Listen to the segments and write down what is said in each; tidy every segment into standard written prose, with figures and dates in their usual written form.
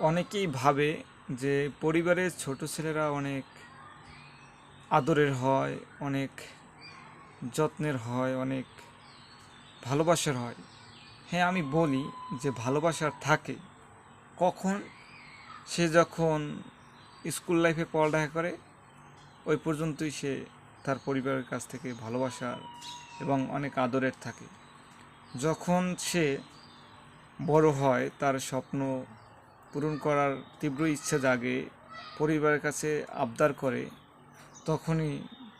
অনেকেই ভাবে যে পরিবারের ছোট ছেলেরা অনেক আদরের হয়, অনেক যত্নের হয়, অনেক ভালোবাসার হয়। হ্যাঁ, আমি বলি যে ভালোবাসার থাকে কখন? সে যখন স্কুল লাইফে পড়ালেখা করে ওই পর্যন্তই সে তার পরিবারের কাছ থেকে ভালোবাসার এবং অনেক আদরের থাকে। যখন সে বড় হয়, তার স্বপ্ন পূরণ করার তীব্র ইচ্ছা জাগে, পরিবারের কাছে আবদার করে, তখনই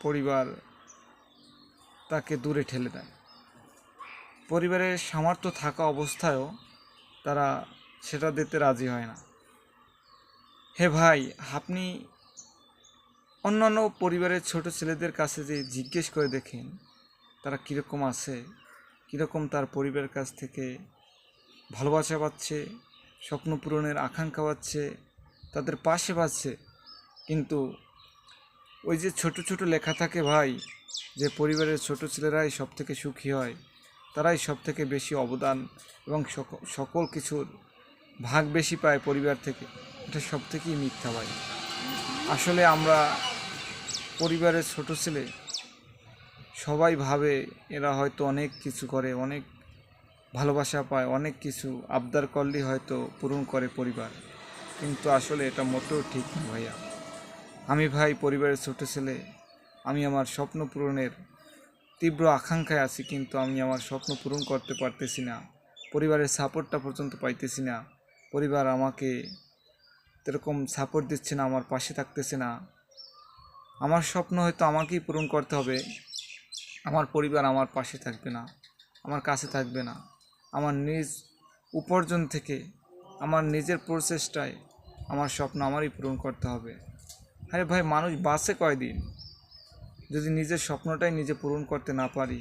পরিবার তাকে দূরে ঠেলে দেয়। পরিবারের সামর্থ্য থাকা অবস্থায়ও তারা সেটা দিতে রাজি হয় না। হে ভাই, আপনি অন্যান্য পরিবারের ছোট ছেলেদের কাছে যে জিজ্ঞেস করে দেখেন তারা কীরকম আছে, কীরকম তার পরিবারের কাছ থেকে ভালোবাসা পাচ্ছে, স্বপ্ন পূরণের আকাঙ্ক্ষা পাচ্ছে, তাদের পাশে পাচ্ছে। কিন্তু ওই যে ছোট ছোট লেখা থাকে ভাই, যে পরিবারের ছোট ছেলেরাই সব থেকে সুখী হয়, তারাই সব থেকে বেশি অবদান এবং সকল কিছুর ভাগ বেশি পায় পরিবার থেকে, এটা সব থেকেই মিথ্যা ভাই। আসলে আমরা পরিবারের ছোট ছেলে সবাই ভাবে এরা হয়তো অনেক কিছু করে, অনেক ভালোবাসা পায়, অনেক কিছু আবদার করলেই হয়তো পূরণ করে পরিবার, কিন্তু আসলে এটা মোটেও ঠিক না ভাইয়া। আমি ভাই পরিবারের ছোট ছেলে, আমি আমার স্বপ্ন পূরণের তীব্র আকাঙ্ক্ষায় আছি, কিন্তু আমি আমার স্বপ্ন পূরণ করতে পারতেছি না। পরিবারের সাপোর্টটা পর্যন্ত পাইতেছি না। পরিবার আমাকে এরকম সাপোর্ট দিচ্ছে না, আমার পাশে থাকতেছে না। আমার স্বপ্ন হয়তো আমাকেই পূরণ করতে হবে, আমার পরিবার আমার পাশে থাকবে না, আমার কাছে থাকবে না। আমার নিজ উপার্জন থেকে, আমার নিজের প্রচেষ্টায় আমার স্বপ্ন আমারই পূরণ করতে হবে। আরে ভাই, মানুষ বাঁচে কয়দিন? যদি নিজের স্বপ্নটাই নিজে পূরণ করতে না পারি,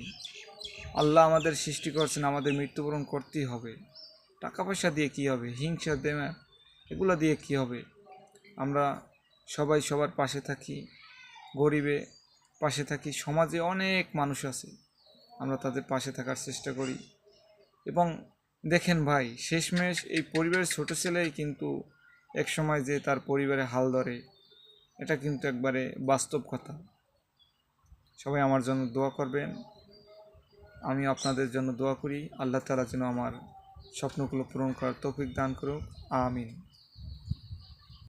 আল্লাহ আমাদের সৃষ্টি করছেন, আমাদের মৃত্যুবরণ করতেই হবে। টাকা পয়সা দিয়ে কী হবে? হিংসা দেমা এগুলো দিয়ে কী হবে? আমরা সবাই সবার পাশে থাকি, গরিবে পাশে থাকি। সমাজে অনেক মানুষ আছে, আমরা তাদের পাশে থাকার চেষ্টা করি। এবং দেখেন ভাই, শেষমেশ এই পরিবারের ছোট ছেলেই কিন্তু এক সময় যে তার পরিবারে হাল ধরে, এটা কিন্তু একবারে বাস্তব কথা। সবাই আমার জন্য দোয়া করবেন, আমি আপনাদের জন্য দোয়া করি। আল্লাহ তাআলা যেন আমার স্বপ্নগুলো পূরণ করার তৌফিক দান করুক। আমিন।